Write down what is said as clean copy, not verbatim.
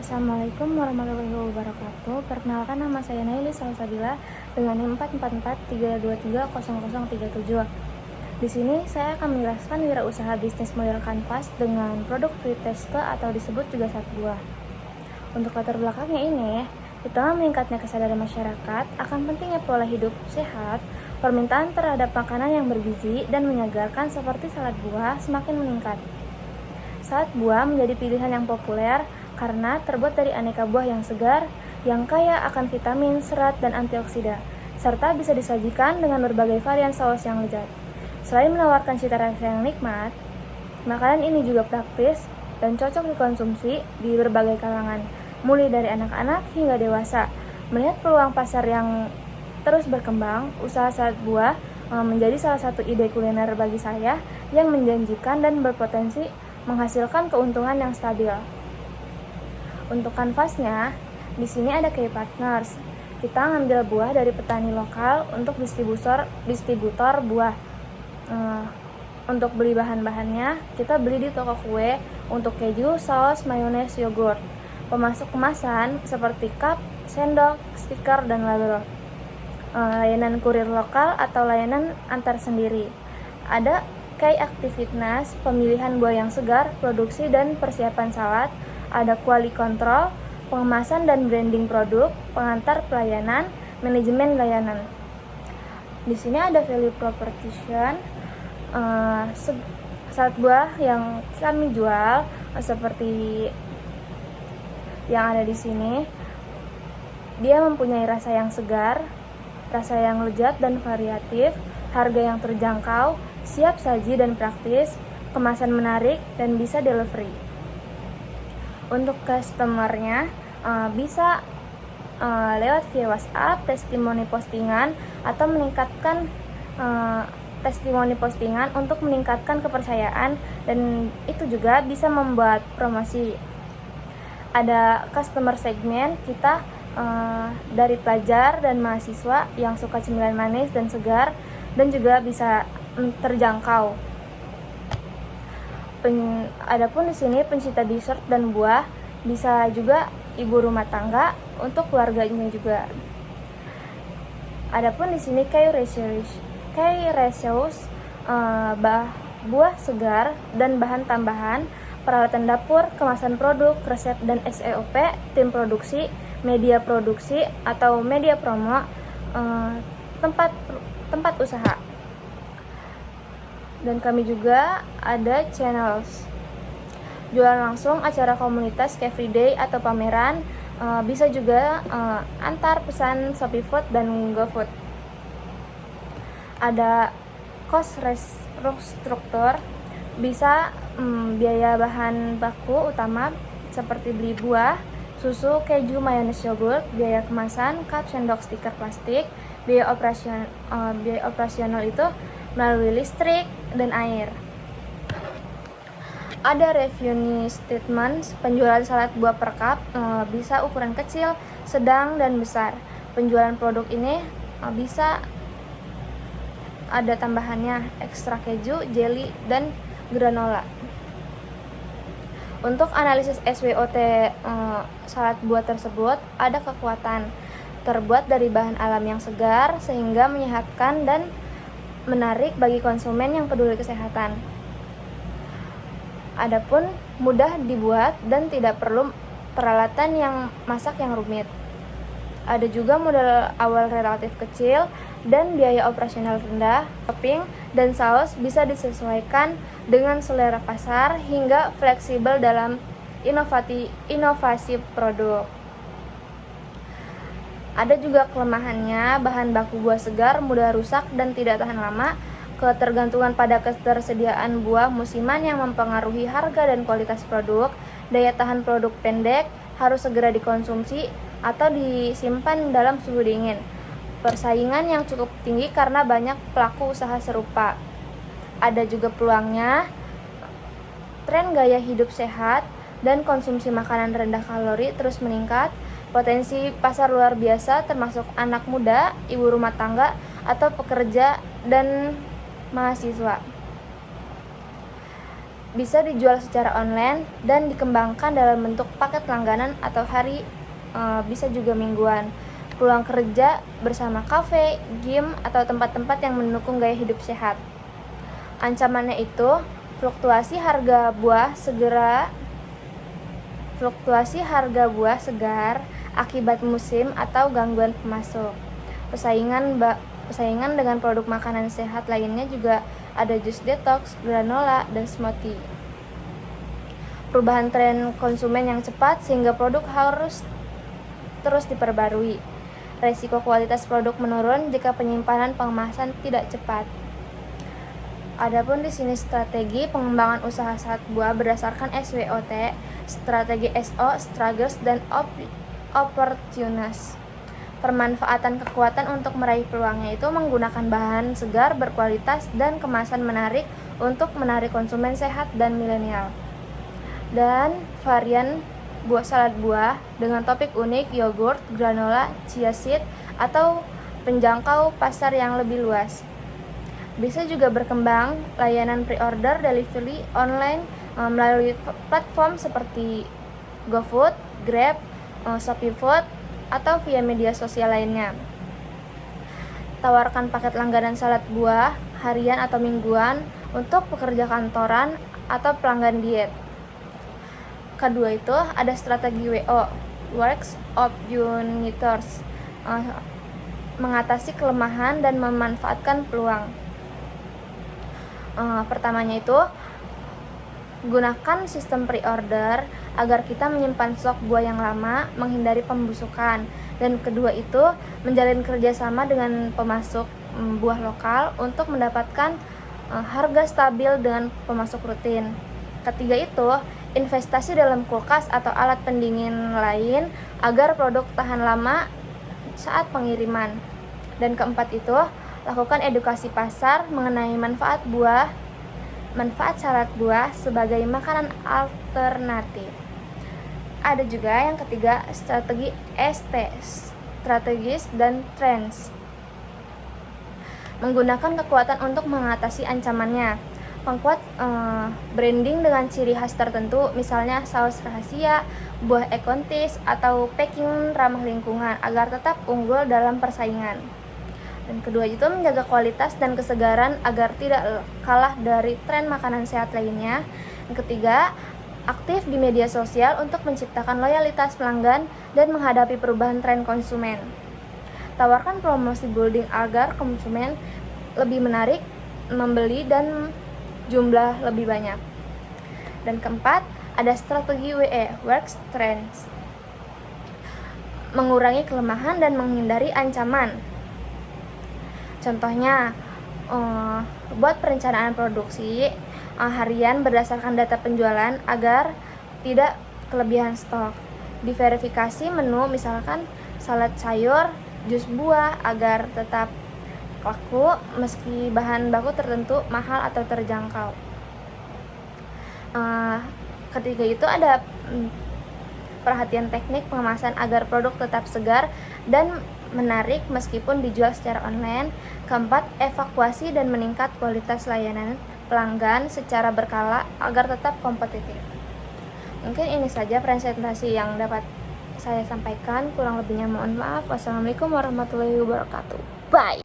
Assalamualaikum warahmatullahi wabarakatuh. Perkenalkan, nama saya Naili Salsabila dengan NIM 444-323-0037. Di sini saya akan menjelaskan wirausaha bisnis model kanvas dengan produk free tester atau disebut juga saat buah. Untuk latar belakangnya ini, di tengah meningkatnya kesadaran masyarakat akan pentingnya pola hidup sehat, permintaan terhadap makanan yang bergizi dan menyegarkan seperti salad buah semakin meningkat. Salad buah menjadi pilihan yang populer karena terbuat dari aneka buah yang segar, yang kaya akan vitamin, serat, dan antioksida, serta bisa disajikan dengan berbagai varian saus yang lezat. Selain menawarkan cita rasa yang nikmat, makanan ini juga praktis dan cocok dikonsumsi di berbagai kalangan, mulai dari anak-anak hingga dewasa. Melihat peluang pasar yang terus berkembang, usaha salad buah menjadi salah satu ide kuliner bagi saya yang menjanjikan dan berpotensi menghasilkan keuntungan yang stabil. Untuk kanvasnya, di sini ada key partners. Kita ngambil buah dari petani lokal untuk distributor buah. Untuk beli bahan-bahannya, kita beli di toko kue untuk keju, saus, mayones, yogurt. Pemasok kemasan seperti cup, sendok, stiker, dan label. Layanan kurir lokal atau layanan antar sendiri. Ada key activities, pemilihan buah yang segar, produksi dan persiapan salad. Ada quality control, pengemasan dan branding produk, pengantar pelayanan, manajemen layanan. Di sini ada value proposition, salad buah yang kami jual seperti yang ada di sini. Dia mempunyai rasa yang segar, rasa yang lezat dan variatif, harga yang terjangkau, siap saji dan praktis, kemasan menarik, dan bisa delivery. Untuk customernya bisa lewat via WhatsApp, testimoni postingan, atau meningkatkan testimoni postingan untuk meningkatkan kepercayaan, dan itu juga bisa membuat promosi. Ada customer segmen kita dari pelajar dan mahasiswa yang suka cemilan manis dan segar, dan juga bisa terjangkau. Adapun di sini pencinta dessert dan buah, bisa juga ibu rumah tangga untuk keluarganya juga. Adapun di sini key ratios, buah segar dan bahan tambahan, peralatan dapur, kemasan produk, resep dan SOP, tim produksi, media produksi atau media promo, tempat usaha. Dan kami juga ada channels jualan langsung, acara komunitas, cafe day atau pameran, bisa juga antar pesan Shopee Food dan GoFood. Ada cost struktur, bisa biaya bahan baku utama seperti beli buah, susu, keju, mayones, yogurt, biaya kemasan, cup, sendok, stiker plastik, biaya operasional itu melalui listrik dan air. Ada revenue statement, penjualan salad buah per cup, bisa ukuran kecil, sedang, dan besar. Penjualan produk ini bisa ada tambahannya ekstra keju, jelly, dan granola. Untuk analisis SWOT salad buah tersebut, ada kekuatan terbuat dari bahan alam yang segar sehingga menyehatkan dan menarik bagi konsumen yang peduli kesehatan. Adapun mudah dibuat dan tidak perlu peralatan yang masak yang rumit. Ada juga modal awal relatif kecil dan biaya operasional rendah. Topping dan saus bisa disesuaikan dengan selera pasar hingga fleksibel dalam inovasi produk. Ada juga kelemahannya, bahan baku buah segar mudah rusak dan tidak tahan lama. Ketergantungan pada ketersediaan buah musiman yang mempengaruhi harga dan kualitas produk. Daya tahan produk pendek, harus segera dikonsumsi atau disimpan dalam suhu dingin. Persaingan yang cukup tinggi karena banyak pelaku usaha serupa. Ada juga peluangnya, tren gaya hidup sehat dan konsumsi makanan rendah kalori terus meningkat. Potensi pasar luar biasa termasuk anak muda, ibu rumah tangga, atau pekerja dan mahasiswa. bisa dijual secara online dan dikembangkan dalam bentuk paket langganan atau bisa juga mingguan. Peluang kerja bersama kafe, gym, atau tempat-tempat yang mendukung gaya hidup sehat. Ancamannya itu fluktuasi harga buah segar akibat musim atau gangguan pemasok. Persaingan dengan produk makanan sehat lainnya juga ada jus detox, granola, dan smoothie. Perubahan tren konsumen yang cepat sehingga produk harus terus diperbarui. Resiko kualitas produk menurun jika penyimpanan pengemasan tidak cepat. Adapun di sini strategi pengembangan usaha salat buah berdasarkan SWOT, strategi SO, struggles, dan opportunities. Permanfaatan kekuatan untuk meraih peluangnya itu menggunakan bahan segar, berkualitas, dan kemasan menarik untuk menarik konsumen sehat dan milenial. Dan varian salad buah dengan topik unik, yogurt, granola, chia seed, atau penjangkau pasar yang lebih luas. Bisa juga berkembang layanan pre-order delivery online melalui platform seperti GoFood, Grab, Shopee Food, atau via media sosial lainnya. Tawarkan paket langganan salad buah harian atau mingguan untuk pekerja kantoran atau pelanggan diet. Kedua itu ada strategi WO, Works of Universe, mengatasi kelemahan dan memanfaatkan peluang. Pertamanya itu gunakan sistem pre-order agar kita menyimpan stok buah yang lama, menghindari pembusukan. Dan kedua itu menjalin kerjasama dengan pemasok buah lokal untuk mendapatkan harga stabil dengan pemasok rutin. Ketiga itu investasi dalam kulkas atau alat pendingin lain agar produk tahan lama saat pengiriman. Dan keempat itu lakukan edukasi pasar mengenai manfaat salad buah sebagai makanan alternatif. Ada juga yang ketiga, strategi ST, strategis dan trends. Menggunakan kekuatan untuk mengatasi ancamannya. Membuat branding dengan ciri khas tertentu, misalnya saus rahasia, buah ekontis, atau packing ramah lingkungan agar tetap unggul dalam persaingan. Dan kedua itu menjaga kualitas dan kesegaran agar tidak kalah dari tren makanan sehat lainnya. Yang ketiga, aktif di media sosial untuk menciptakan loyalitas pelanggan dan menghadapi perubahan tren konsumen. Tawarkan promosi building agar konsumen lebih menarik membeli dan jumlah lebih banyak. Dan keempat, ada strategi WE, Works Trends, mengurangi kelemahan dan menghindari ancaman. Contohnya, buat perencanaan produksi harian berdasarkan data penjualan agar tidak kelebihan stok. Diverifikasi menu, misalkan salad sayur, jus buah agar tetap laku meski bahan baku tertentu mahal atau terjangkau. Ketiga itu ada perhatian teknik pengemasan agar produk tetap segar dan menarik meskipun dijual secara online. Keempat, evakuasi dan meningkat kualitas layanan pelanggan secara berkala agar tetap kompetitif. Mungkin ini saja presentasi yang dapat saya sampaikan, kurang lebihnya mohon maaf. Wassalamualaikum warahmatullahi wabarakatuh. Bye.